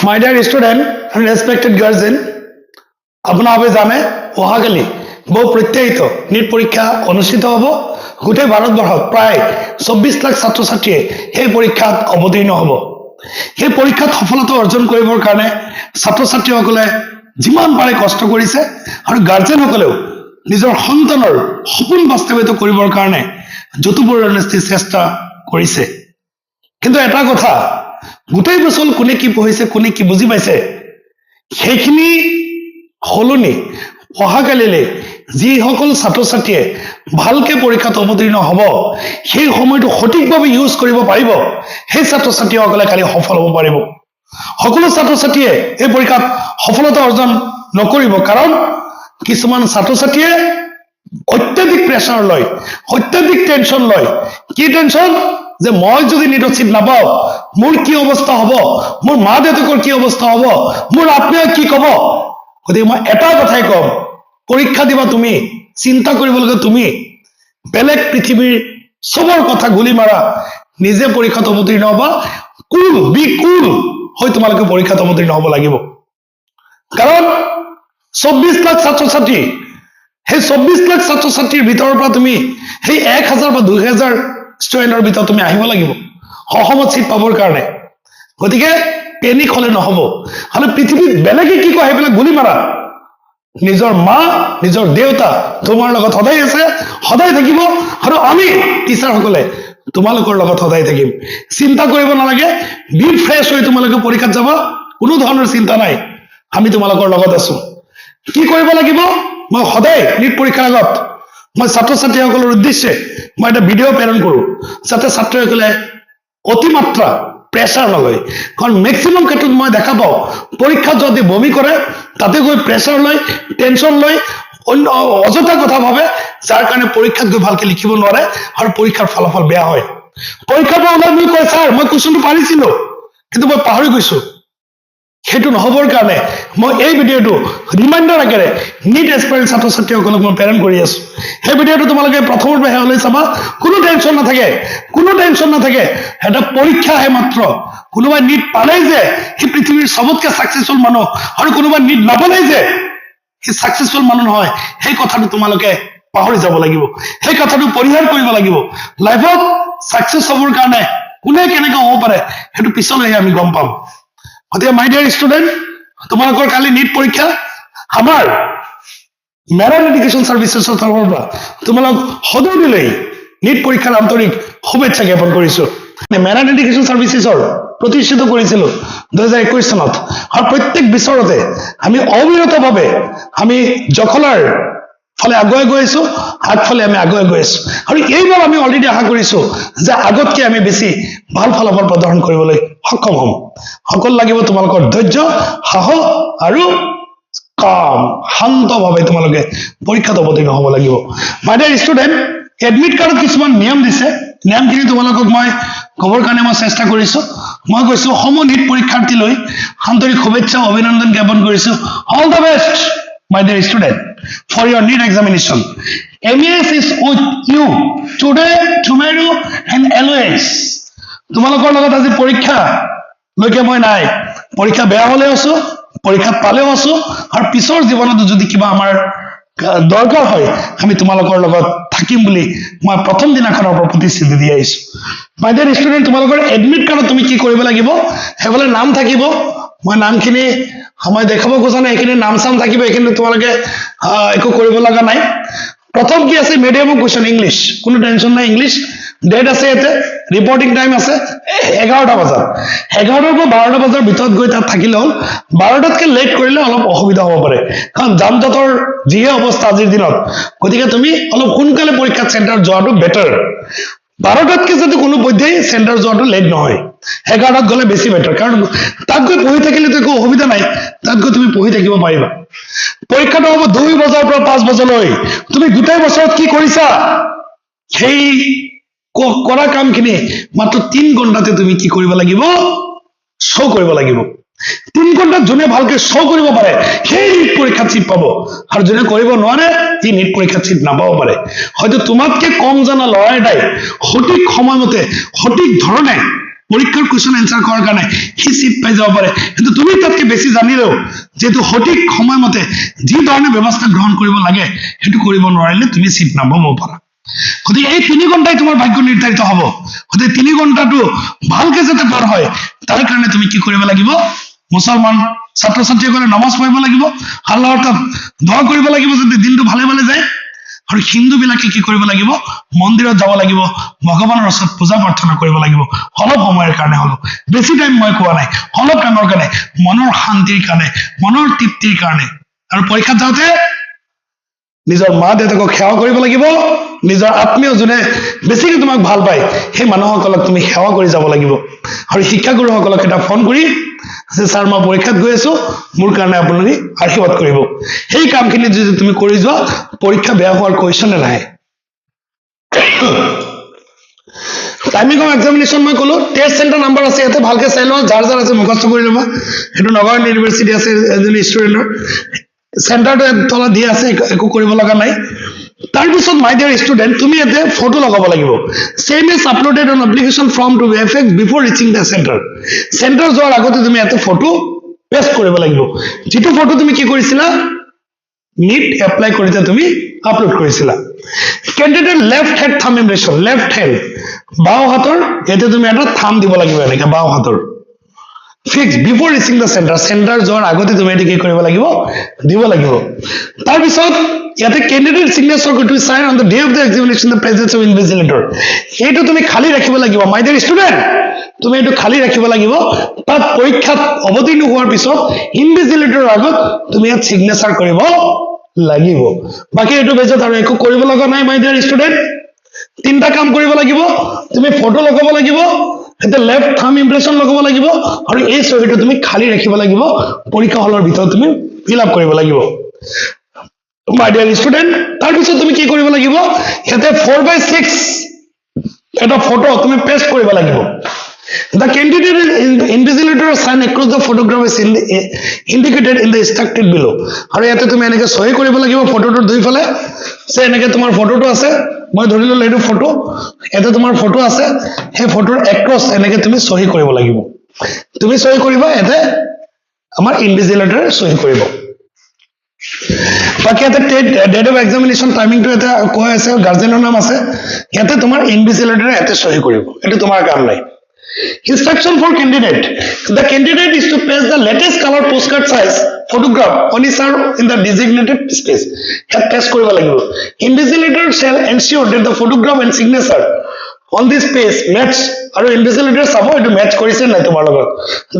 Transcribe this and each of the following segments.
My dear student and respected guardian, আপোনালোকে জানে অহাকালি বহু প্ৰত্যাশিত নিট পৰীক্ষা অনুষ্ঠিত হ'ব। গোটেই ভাৰতবৰ্ষত প্ৰায় 24 লাখ ছাত্ৰ ছাত্ৰীয়ে সেই পৰীক্ষাত অৱতীৰ্ণ হ'ব। সেই পৰীক্ষাত সফলতা অৰ্জন কৰিবৰ কাৰণে ছাত্ৰ ছাত্ৰীসকলে যিমান পাৰে কষ্ট কৰিছে আৰু গাৰ্জেনসকলেও নিজৰ সন্তানৰ সপোন বাস্তৱায়িত কৰিবৰ কাৰণে যতুপৰিমাণে চেষ্টা কৰিছে। কিন্তু এটা কথা, গোটেই বছৰ কোনে কি পঢ়িছে, কোনে কি বুজি পাইছে, সেইখিনি সলনি অহাকালিলৈ যিসকল ছাত্ৰ ছাত্ৰীয়ে ভালকে পৰীক্ষাত অৱতীৰ্ণ হ'ব, সেই সময়টো সঠিকভাৱে ইউজ কৰিব পাৰিব, সেই ছাত্ৰ ছাত্ৰীসকলে কালি সফল হ'ব পাৰিব। সকলো ছাত্ৰ ছাত্ৰীয়ে এই পৰীক্ষাত সফলতা অৰ্জন নকৰিব, কাৰণ কিছুমান ছাত্ৰ ছাত্ৰীয়ে অত্যাধিক প্ৰেছাৰ লয়, অত্যাধিক টেনশ্যন লয়। কি টেনশ্যন? যে মই যদি নিটত চিট নাপাওঁ মোৰ কি অৱস্থা হ'ব, মোৰ মা দেউতাকৰ কি অৱস্থা হ'ব, মোৰ আত্মীয় কি ক'ব। গতিকে মই এটা কথাই ক'ম, পৰীক্ষা দিবা তুমি, চিন্তা কৰিব লাগে তুমি, বেলেগ পৃথিৱীৰ চবৰ কথা গুলি মাৰা, নিজে পৰীক্ষাত অৱতীৰ্ণ হবা। কুল হৈ তোমালোকে পৰীক্ষাত অৱতীৰ্ণ হ'ব লাগিব। কাৰণ 24 লাখ ছাত্ৰ ছাত্ৰী, সেই 24 লাখ ছাত্ৰ ছাত্ৰীৰ ভিতৰৰ পৰা তুমি সেই 1000 বা 2000 ষ্টুডেণ্টৰ ভিতৰত তুমি আহিব লাগিব অসমত চিট পাবৰ কাৰণে। গতিকে পেনিক হলে নহব। আৰু পৃথিৱীত বেলেগে কি কয় সেইবিলাক গুলি মাৰা। নিজৰ মা, নিজৰ দেউতা তোমাৰ লগত সদায় আছে, সদায় থাকিব, আৰু আমি টিচাৰসকলে তোমালোকৰ লগত সদায় থাকিম। চিন্তা কৰিব নালাগে, বি ফ্ৰেছ হৈ তোমালোকে পৰীক্ষাত যাবা, কোনো ধৰণৰ চিন্তা নাই, আমি তোমালোকৰ লগত আছো। কি কৰিব লাগিব? মই সদায় নিট পৰীক্ষাৰ আগত মই ছাত্ৰ ছাত্ৰীসকলৰ উদ্দেশ্যে মই এটা ভিডিঅ' প্ৰেৰণ কৰোঁ, যাতে ছাত্ৰসকলে অতিমাত্ৰা প্ৰেছাৰ নলয়। কাৰণ মেক্সিমাম ক্ষেত্ৰত মই দেখা পাওঁ পৰীক্ষাত যদি বমি কৰে, তাতে গৈ প্ৰেছাৰ লয়, টেনশ্যন লয়, অন্য অযথা কথা ভাবে, যাৰ কাৰণে পৰীক্ষাত গৈ ভালকে লিখিব নোৱাৰে আৰু পৰীক্ষাৰ ফলাফল বেয়া হয়। পৰীক্ষাৰ পৰা ওলাই মোক কয়, ছাৰ মই কুৱেশ্যনটো পাৰিছিলো কিন্তু মই পাহৰি গৈছো। সেইটো নহবৰ কাৰণে মই এই ভিডিঅ'টো ৰিমাইণ্ডাৰ আকাৰে নিট এছপাইৰেণ্ট ছাত্ৰ ছাত্ৰীসকলক মই প্ৰেৰণ কৰি আছো। সেই ভিডিঅ'টো তোমালোকে প্ৰথমৰ পৰা শেষলৈ চাবা, কোনো টেনশ্যন নাথাকে, কোনো টেনশ্যন নাথাকে। এটা পৰীক্ষাহে মাত্ৰ। কোনোবাই নিট পালেই যে সি পৃথিৱীৰ চবতকে ছাকচেছফুল মানুহ, আৰু কোনোবাই নিট নাপালেই যে সি ছাকচেছফুল মানুহ নহয়, সেই কথাটো তোমালোকে পাহৰি যাব লাগিব। সেই কথাটো পৰিহাৰ কৰিব লাগিব। লাইফত ছাকচেছ হ'বৰ কাৰণে কোনে কেনেকৈ হ'ব পাৰে সেইটো পিছলৈহে আমি গম পাম। গতিকে মাই ডিয়াৰ ষ্টুডেণ্ট, তোমালোকৰ কালি নিট পৰীক্ষা। আমাৰ মেৰান এডুকেশ্যন ছাৰ্ভিচেছৰ তৰফৰ পৰা তোমালোক সদৌদিলৈ নিট পৰীক্ষাৰ আন্তৰিক শুভেচ্ছা জ্ঞাপন কৰিছো। মেৰান এডুকেশ্যন ছাৰ্ভিচেছৰ প্ৰতিষ্ঠিত কৰিছিলো 2021 চনত, আৰু প্ৰত্যেক বছৰতে আমি অবিৰতভাৱে আমি জখলাৰ ফালে আগুৱাই গৈ আছো, আগফালে আমি আগুৱাই গৈ আছো। আৰু এইবাৰ আমি অলৰেডি আশা কৰিছো যে আগতকে আমি বেছি ভাল ফলাফল প্ৰদৰ্শন কৰিবলৈ সক্ষম হ'ম। সকলো লাগিব তোমালোকৰ ধৈৰ্য, সাহস আৰু কাম, শান্তভাৱে তোমালোকে পৰীক্ষাত অৱতীৰ্ণ হ'ব লাগিব। মাই ডিয়াৰ ষ্টুডেণ্ট, এডমিট কাৰ্ডত কিছুমান নিয়ম দিছে, নিয়মখিনি তোমালোকক মই ক'বৰ কাৰণে মই চেষ্টা কৰিছো। মই কৈছো সমূহ নিট পৰীক্ষাৰ্থীলৈ আন্তৰিক শুভেচ্ছা অভিনন্দন জ্ঞাপন কৰিছো। All the best my dear student for your NEET examination. MES is with you today, tomorrow and always. তোমালোকৰ লগত আজি পৰীক্ষা লৈকে মই নাই। পৰীক্ষা বেয়া হলেও আছো, পৰীক্ষাত পালেও আছো, আৰু পিছৰ জীৱনতো যদি কিবা আমাৰ দৰকাৰ হয় আমি তোমালোকৰ লগত থাকিম বুলি মই প্ৰথম দিনাখনৰ পৰা প্ৰতিশ্ৰুতি দি আহিছো। মাই ডিয়াৰ ষ্টুডেণ্ট, তোমালোকৰ এডমিট কাৰ্ডত তুমি কি কৰিব লাগিব, সেইফালে নাম থাকিব। মই নামখিনি সময় দেখাব খোজা নাই, এইখিনি নাম চাম থাকিব, এইখিনি তোমালোকে একো কৰিব লগা নাই। প্ৰথম কি আছে, মিডিয়াম অফ কুৱেশ্যন ইংলিছ, কোনো টেনশ্যন নাই। ইংলিছ ডেট আছে, ইয়াতে ৰিপৰ্টিং টাইম আছে 11টা বজাত। 11টাৰ পৰা 12টা বজাৰ ভিতৰত গৈ তাত থাকিলে হ'ল। 12টাতকে লেট কৰিলে অলপ অসুবিধা হ'ব পাৰে, কাৰণ যান জঁটৰ যিহে অৱস্থা আজিৰ দিনত। গতিকে তুমি অলপ সোনকালে পৰীক্ষাত চেণ্টাৰ যোৱাটো বেটাৰ। 12টাতকে যদি কোনো পধ্যেই চেণ্টাৰ যোৱাটো লেট নহয়, 11টাত গ'লে বেছি বেটাৰ, কাৰণ তাত গৈ পঢ়ি থাকিলেতো একো অসুবিধা নাই, তাত গৈ তুমি পঢ়ি থাকিব পাৰিবা। পৰীক্ষাটো হ'ব 2 বজাৰ পৰা 5 বজালৈ। তুমি গোটেই বছৰত কি কৰিছা সেই কৰা কামখিনি মাত্ৰ 3 ঘণ্টাতে তুমি কি কৰিব লাগিব, শ্ব' কৰিব লাগিব। 3 ঘণ্টাত যোনে ভালকে শ্ব' কৰিব পাৰে সেই নিট পৰীক্ষাত চিট পাব, আৰু যোনে কৰিব নোৱাৰে সি নিট পৰীক্ষাত চিট নাপাব পাৰে। হয়তো তোমাতকে কম জনা ল'ৰা এটাই সঠিক সময়মতে সঠিক ধৰণে পৰীক্ষাৰ কুৱেশ্যন এনচাৰ কৰাৰ কাৰণে সি চিট পাই যাব পাৰে কিন্তু তুমি তাতকে বেছি জানিলেও যেহেতু সঠিক সময়মতে যি ধৰণে ব্যৱস্থা গ্ৰহণ কৰিব লাগে সেইটো কৰিব নোৱাৰিলে তুমি চিট নাপাব পাৰা গতিকে এই 3 ঘণ্টাই তোমাৰ ভাগ্য নিৰ্ধাৰিত হ'ব গতিকে 3 ঘণ্টাটো ভালকে যাতে পাৰ হয় তাৰ কাৰণে তুমি কি কৰিব লাগিব মুছলমান ছাত্ৰ ছাত্ৰীসকলে নমাজ পঢ়িব লাগিব আল্লাহৰ তাত দোৱা কৰিব লাগিব যাতে দিনটো ভালে ভালে যায় আৰু হিন্দু বিলাকে কি কৰিব লাগিব মন্দিৰত যাব লাগিব ভগৱানৰ ওচৰত পূজা প্ৰাৰ্থনা কৰিব লাগিব অলপ সময়ৰ কাৰণে হলো বেছি টাইম মই কোৱা নাই অলপ টাইমৰ কাৰণে মনৰ শান্তিৰ কাৰণে মনৰ তৃপ্তিৰ কাৰণে আৰু পৰীক্ষাত যাওঁতে নিজৰ মা দেউতাকক সেৱা কৰিব লাগিব নিজৰ আত্মীয় যোনে বেছিকৈ তোমাক ভাল পায় সেই মানুহসকলক তুমি সেৱা কৰি যাব লাগিব আৰু শিক্ষাগুৰুসকলক এটা ফোন কৰি যে ছাৰ মই পৰীক্ষাত গৈ আছো মোৰ কাৰণে আপোনালোকে আশীৰ্বাদ কৰিব সেই কামখিনি যদি তুমি কৰি যোৱা পৰীক্ষা বেয়া হোৱাৰ কুৱেশ্যনে নাহে টাইমিং অফ এক্সামিনেশ্যন মই ক'লো টেষ্ট চেণ্টাৰ নাম্বাৰ আছে ইয়াতে ভালকে চাই লোৱা যাৰ যাৰ আছে মুখস্থ কৰি ল'বা সেইটো নগাঁও ইউনিভাৰ্চিটি আছে এজনী ষ্টুডেণ্টৰ চেণ্টাৰটো তলত দিয়া আছে একো কৰিব লগা নাই তাৰপিছত মাই ডিয়াৰ ষ্টুডেণ্ট তুমি ইয়াতে ফটো লগাব লাগিব same is uploaded on application form to VFX before reaching the centre centre যোৱাৰ আগতে তুমি ইয়াতে ফটো পেষ্ট কৰিব লাগিব যিটো ফটো তুমি কি কৰিছিলা নীট এপ্লাই কৰোঁতে তুমি আপলোড কৰিছিলা candidate left head thumb impression left head বাওঁ হাতৰ ইয়াতে তুমি এটা থাম্ব দিব লাগিব এনেকে বাওঁ হাতৰ fix before reaching the centre centre যোৱাৰ আগতে তুমি এটি কি কৰিব লাগিব দিব লাগিব তাৰপিছত ইয়াতে candidate signature to sign on the day of the examination the presence of invigilator এইটো তুমি খালি ৰাখিব লাগিব মাই ডিয়াৰ ষ্টুডেণ্ট তুমি এইটো খালি ৰাখিব লাগিব তাত পৰীক্ষাত অৱতীৰ্ণ হোৱাৰ পিছত ইনভিজিলেটৰৰ আগত তুমি ইয়াত সিগনেচাৰ কৰিব লাগিব বাকি এইটো বেজত আৰু একো কৰিব লগা নাই মাই ডিয়াৰ ষ্টুডেণ্ট তিনটা কাম কৰিব লাগিব তুমি ফটো লগাব লাগিব এটা লেফট থাম্ব ইমপ্ৰেছন লগাব লাগিব আৰু এই ছবিটো তুমি খালি ৰাখিব লাগিব পৰীক্ষা হলৰ ভিতৰত তুমি ফিল আপ কৰিব লাগিব মাই ডিয়াৰ ষ্টুডেণ্ট তাৰপিছত তুমি কি কৰিব লাগিব ইয়াতে 4/6 এটা ফটো তুমি পেষ্ট কৰিব লাগিব The candidate invigilator sign across the photograph is indicated in the instructed below. আৰু ইয়াতে তুমি এনেকে সহি কৰিব লাগিব ফটোটোৰ দুইফালে সে এনেকে তোমাৰ ফটোটো আছে মই ধৰি ললো এইটো ফটো এটা তোমাৰ ফটো আছে সেই ফটোৰ এক্ৰছ এনেকে তুমি সহি কৰিব লাগিব তুমি সহি কৰিবা এতে আমাৰ ইনভিজিলেটৰ সহি কৰিব বাকি এটা ডেট অফ এক্সামিনেশ্যন টাইমিংটো এটা কৈ আছে গাৰ্জেনৰ নাম আছে ইয়াতে তোমাৰ ইনভিজিলেটৰে এতে সহি কৰিব এটো তোমাৰ কাম নাই Instruction for candidate. The candidate is to paste the latest color postcard size photograph on his or in the designated space. Here paste koriba lagibo. Invigilator shall ensure that the photograph and signature on this page match. Aru invigilator sabo etu match korise nai tomar logot.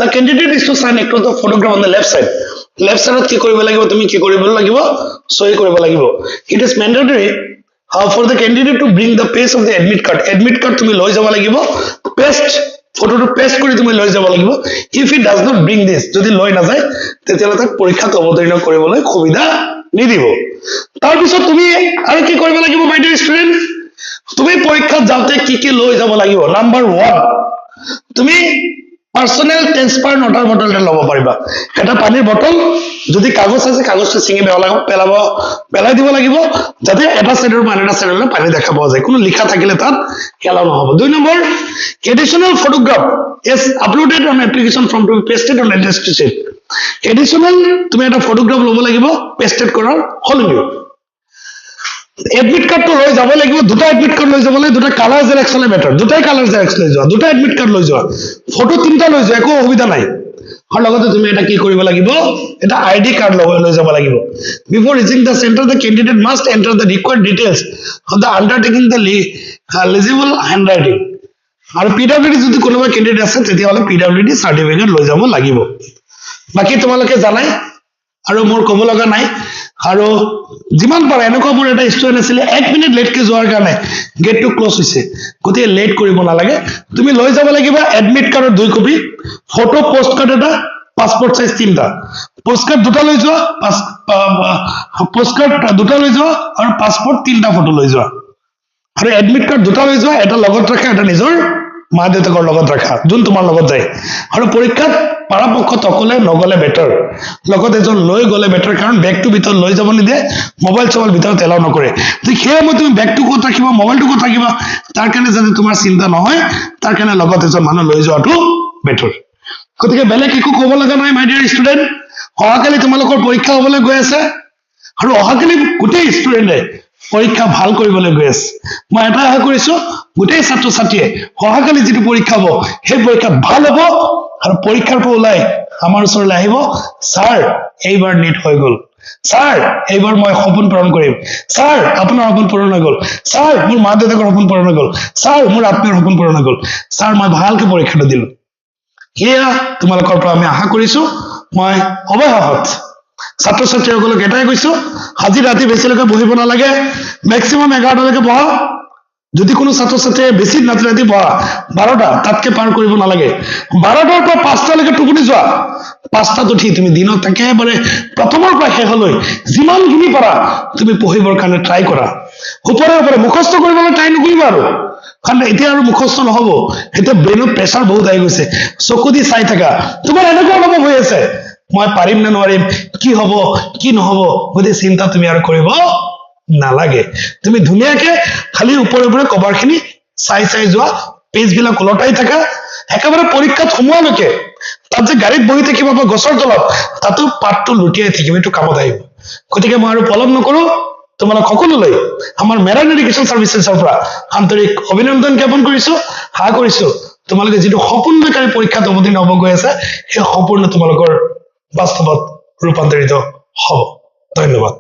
The candidate is to sign across the photograph on the left side. Left side ki koriba lagibo tumi ki koriba lagibo sohi koriba lagibo. It is mandatory for the candidate to bring the page of the admit card. Admit card tumi loi jaba lagibo. Paste ফটোটো paste কৰি তুমি লৈ যাব লাগিব if he does not bring this যদি লৈ না যায় তেতিয়ালে তাক পৰীক্ষাত অৱতীৰ্ণ কৰিবলৈ সুবিধা নিদিব তাৰ পিছত তুমি আৰু কি কৰিব লাগিব মাই ডিয়াৰ ষ্টুডেন্ট তুমি পৰীক্ষাত যাওঁতে কি লৈ যাব লাগিব নাম্বাৰ 1 তুমি পাৰ্সোনাল ট্ৰান্সফাৰ ওয়াটাৰ বটল লব পাৰিবা এটা পানীৰ বটল যদি কাগজ আছে কাগজটো চিঙি পেলাই দিব লাগিব যাতে এটা সাইডৰ পানী এটা সাইডলৈ পানী দেখা পোৱা যায় কোনো লিখা থাকিলে তাত এলাও নহব 2 number additional photograph is uploaded on application form to be pasted on addressed sheet additional তুমি এটা ফটোগ্ৰাফ লব লাগিব পেস্টেড কৰাৰ হলিও এডমিট কার্ড তো লৈ যাব লাগিব দুটা এডমিট কার্ড লৈ যাব লাগিব দুটা কালার জেরক্স হলে বেটার দুটাই কালার জেরক্স লৈ যোৱা দুটা এডমিট কাৰ্ড লৈ যোৱা ফটো তিনটা লৈ যোৱা একো অসুবিধা নাই আৰু লগতে তুমি এটা কি কৰিব লাগিব এটা আইডি কার্ড লৈ যাব লাগিব before reaching the centre the candidate must enter the required details of the undertaking the legible handwriting আৰু পিডব্লিউডি যদি কোনোবা ক্যান্ডিডেট আছে তেতিয়াহলে পিডব্লিউডি সাৰ্টিফিকেট লৈ যাব লাগিব বাকি তোমালোকে জানাই আৰু মোৰ ক'ব লগা নাই আৰু যিমান পাৰে এনেকুৱা মোৰ এটা ষ্টুডেন্ট আছিল 1 মিনিট লেট কে যোৱাৰ কাৰণে গেটটো ক্লোজ হৈছে গতি লেট কৰিব নালাগে তুমি লৈ যাব লাগিব এডমিট কাৰ্ডৰ 2 কপি ফটো পোস্ট কাৰ্ড এটা পাসপোৰ্ট সাইজ 3টা পোস্ট কাৰ্ড দুটা লৈ যোৱা পোস্ট কাৰ্ড দুটা লৈ যোৱা আৰু পাসপোৰ্ট 3টা ফটো লৈ যোৱা আৰু এডমিট কাৰ্ড দুটা লৈ যোৱা এটা লগত ৰাখা এটা নিজৰ মা দেউতাকৰ লগত ৰাখা যোন তোমাৰ লগত যায় আৰু পৰীক্ষাত পৰাপক্ষত অকলে নগলে বেটাৰ, লগত এজন লৈ গলে বেটাৰ, কাৰণ বেগটো ভিতৰত লৈ যাব নিদিয়ে, মোবাইল চবাইল ভিতৰত এলাও নকৰে। সেই সময়ত তুমি বেগটো ক'ত ৰাখিবা, মোবাইলটো ক'ত ৰাখিবা, তাৰ কাৰণে যাতে তোমাৰ চিন্তা নহয়, তাৰ কাৰণে লগত এজন মানুহ লৈ যোৱাটো বেটাৰ। গতিকে বেলেগ একো ক'ব লগা নাই মাই ডিয়াৰ ষ্টুডেণ্ট। অহাকালি তোমালোকৰ পৰীক্ষা হবলৈ গৈ আছে, আৰু অহাকালি গোটেই ষ্টুডেণ্টে পৰীক্ষা ভাল কৰিবলৈ গৈ আছে। মই এটা আশা কৰিছো গোটেই ছাত্ৰ ছাত্ৰীয়ে অহাকালি যিটো পৰীক্ষা হব সেই পৰীক্ষা ভাল হব, আৰু পৰীক্ষাৰ পৰা ওলাই আমাৰ ওচৰলৈ আহিব, ছাৰ এইবাৰ নিট হৈ গল, ছাৰ এইবাৰ মই সপোন পূৰণ কৰিম, ছাৰ আপোনাৰ সপোন পূৰণ হৈ গল, ছাৰ মোৰ মা দেউতাকৰ সপোন পূৰণ হৈ গল, ছাৰ মোৰ আত্মীয়ৰ সপোন পূৰণ হৈ গল, ছাৰ মই ভালকে পৰীক্ষাটো দিলো। এয়া তোমালোকৰ পৰা আমি আশা কৰিছো। মই অৱশেষত ছাত্ৰ ছাত্ৰীসকলক এটাই কৈছো, আজি ৰাতি বেছিলৈকে বহিব নালাগে, মেক্সিমাম 11টালৈকে বহা। যদি কোনো ছাত্ৰ ছাত্ৰীয়ে বেছি ৰাতি বহা 12টা, তাতকে পাৰ কৰিব নালাগে। 12টাৰ পৰা 5টালৈকে টোপনি যোৱা, 5টাত উঠি তুমি দিনত একেবাৰে প্ৰথমৰ পৰা শেষলৈ যিমানখিনি পাৰা তুমি পঢ়িবৰ কাৰণে ট্ৰাই কৰা। ওপৰে ওপৰে মুখস্থ কৰিবলৈ ট্ৰাই নকৰিবা, আৰু কাৰণ এতিয়া আৰু মুখস্থ নহব, এতিয়া ব্ৰেইনত প্ৰেছাৰ বহুত আহি গৈছে, চকু দি চাই থাকা। তোমাৰ এনেকুৱা অনুভৱ হৈ আছে মই পাৰিম নে নোৱাৰিম, কি হব কি নহব, গতিকে চিন্তা তুমি আৰু কৰিব নালাগে। তুমি ধুনীয়াকে খালি ওপৰে ওপৰে কভাৰখিনি চাই চাই যোৱা, পেজবিলাক ওলটাই থাকা, একেবাৰে পৰীক্ষাত সোমোৱালৈকে তাত যে গাড়ীত বহি থাকিব বা গছৰ তলত, তাতো পাতটো লুটিয়াই থাকিব, এইটো কামত আহিব। গতিকে মই আৰু পলম নকৰো, তোমালোক সকলোলৈ আমাৰ মেৰাইন এডুকেশ্যন চাৰ্ভিচেছৰ পৰা আন্তৰিক অভিনন্দন জ্ঞাপন কৰিছো। আশা কৰিছো তোমালোকে যিটো সপোনকাৰী পৰীক্ষাত অৱতীৰ্ণ হব গৈ আছে, সেই সপোন তোমালোকৰ বাস্তৱত ৰূপান্তৰিত হব। ধন্যবাদ।